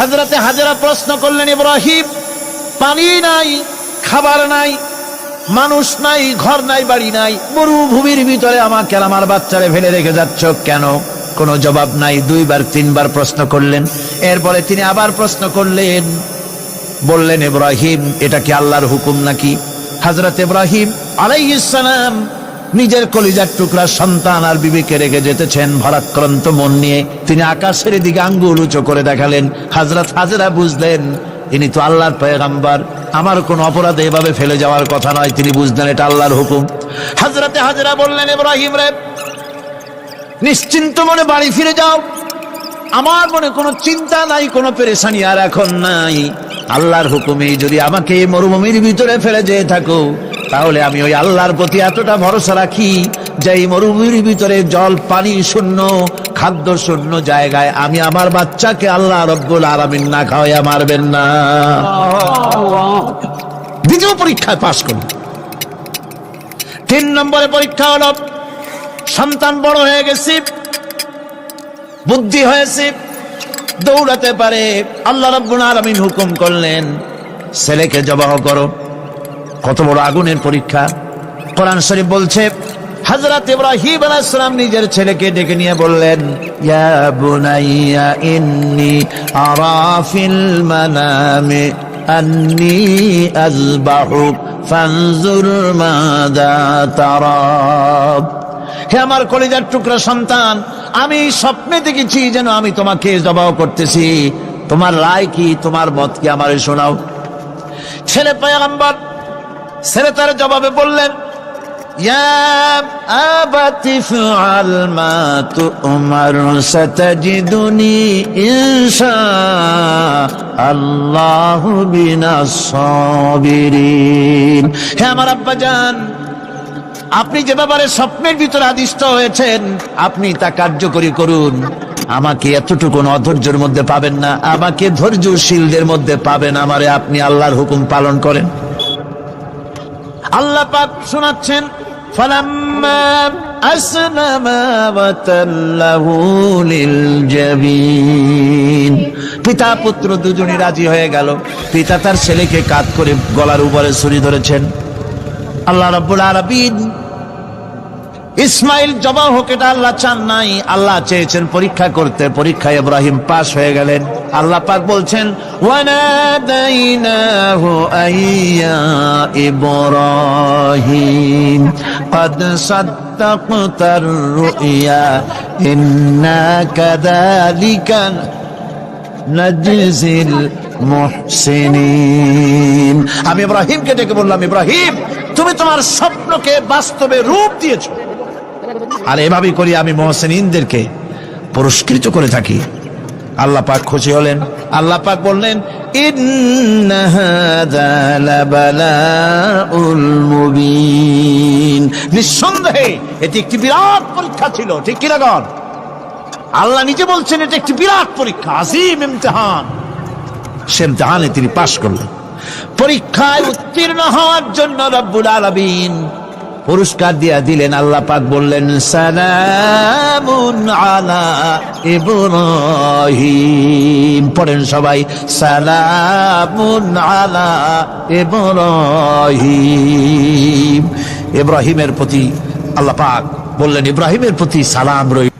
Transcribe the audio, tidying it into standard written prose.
হযরতে হাজেরা প্রশ্ন করলেন, ইব্রাহিম, পানি নাই, খাবার নাই, মানুষ নাই, ঘর নাই, বাড়ি নাই, মরুভূমির ভিতরে আমাকে আর আমার বাচ্চারে ফেলে রেখে যাচ্ছ কেন? কোনো জবাব নাই। দুইবার তিনবার প্রশ্ন করলেন। এরপরে তিনি আবার প্রশ্ন করলেন, বললেন, ইব্রাহিম, এটা কি আল্লাহর হুকুম নাকি? হযরত ইব্রাহিম আলাইহিস সালাম নিজের কলিজার টুকরা সন্তান আর বিবিকে রেখে যেতেছেন ভারাক্রান্ত মন নিয়ে। তিনি আকাশের দিকে আঙ্গুল উঁচু করে দেখালেন। হযরত হাজেরা বুঝলেন ইনি তো আল্লাহর পয়গম্বর, আমার কোন অপরাধে এভাবে ফেলে যাওয়ার কথা নয়। তিনি বুঝলেন এটা আল্লাহর হুকুম। হযরতে হাজেরা বললেন, ইব্রাহিম রে, নিশ্চিন্ত মনে বাড়ি ফিরে যাও। আমার মনে কোনো চিন্তা নাই, কোনো পেরেশানি আর এখন নাই। আল্লাহর হুকুমে যদি আমাকে এই মরুভূমির ভিতরে ফেলে যেয়ে থাকো, তাহলে আমি ওই আল্লাহর প্রতি এতটা ভরসা রাখি যে এই মরুভূমির ভিতরে জল পানি শূন্য, খাদ্য শূন্য জায়গায় আমি আমার বাচ্চাকে আল্লাহ রব্বুল আলামিন না খাওয়াইয়া মারবেন না। দ্বিতীয় পরীক্ষায় পাশ করল। 3 নম্বরে পরীক্ষা হলো, সন্তান বড় হয়ে গেছে, বুদ্ধি হয়েছে, দৌড়াতে পারে। আল্লাহ রাব্বুল আলামিন হুকুম করলেন, ছেলেকে জবাহ করো। কত বড় আগুনের পরীক্ষা! কোরআন শরীফ বলছে, হযরত ইব্রাহিম আলাইহিস সালাম নিজের ছেলেকে ডেকে নিয়ে বললেন, ইয়া বুনাইয়া ইন্নী আরা ফিল মানামি আন্নী আযবাহুক ফানজুর মাযা তারা। হে আমার কলিজার টুকরা সন্তান, আমি স্বপ্নে দেখেছি যেন আমি তোমাকে জবাহ করতেছি। তোমার রায় কি, তোমার মত কি, আমারে শোনাও। ছেলে পয়গম্বর, ছেলে তার জবাবে বললেন, ইয়া আবাতি ফাআল মা তু'মার সাতাজিদুনি ইনশাআল্লাহু মিনাস সাবিরিন। হে আমার আব্বাজান, আপনি যে ব্যাপারে স্বপ্নের ভিতরে আদিষ্ট হয়েছেন, আপনি তা কার্যকরী করুন। আমাকে এতটুকু অধৈর্যের মধ্যে পাবেন না, আমাকে ধৈর্যশীলদের মধ্যে পাবেন। আমারে আপনি আল্লাহর হুকুম পালন করেন। আল্লাহ পাক শোনাচ্ছেন, ফালাম্মা আসলামা ওয়াতাল্লাহু লিল জাবিন। পিতা পুত্র দুজনই রাজি হয়ে গেল। পিতা তার ছেলেকে কাঁধ করে গলার উপরে ছুরি ধরেছেন। আল্লাহ রাব্বুল আলামিন ইসমাইল জবাহ হোক, এটা আল্লাহ চান নাই, আল্লাহ চেয়েছেন পরীক্ষা করতে। পরীক্ষায় ইব্রাহিম পাস হয়ে গেলেন। আল্লাহ পাক বলছেন, ওয়ানাদাইনাহু আইয়া ইব্রাহিম ক্বাদ সাদ্দাকতার রুইয়া ইন্না কাযালিকা নাজজিল মুহসিনিন। আমি ইব্রাহিমকে ডেকে বললাম, ইব্রাহিম, তুমি তোমার স্বপ্নকে বাস্তবে রূপ দিয়েছো, আর এভাবেই করি আমি মুহসিনিনদেরকে পুরস্কৃত করে থাকি। আল্লাহ পাক খুশি হলেন। আল্লাহ পাক বললেন, ইন্না হাযা লাবালাউল মুবিন। নিঃসন্দেহে এটি একটি বিরাট পরীক্ষা ছিল। ঠিক কি না? আল্লাহ নিজে বলছেন এটা একটি বিরাট পরীক্ষা, আজিম ইমতিহান। সে ইমতিহানে তিনি পাশ করলেন। পরীক্ষায় উত্তীর্ণ হওয়ার জন্য রব্বুল আলামিন পুরস্কার দিয়া দিলেন। আল্লাহ পাক বললেন, সালামুন আলা ইব্রাহিম। পড়েন সবাই, সালামুন আলা ইব্রাহিম। ইব্রাহিমের প্রতি আল্লাহ পাক বললেন, ইব্রাহিমের প্রতি সালাম রইল।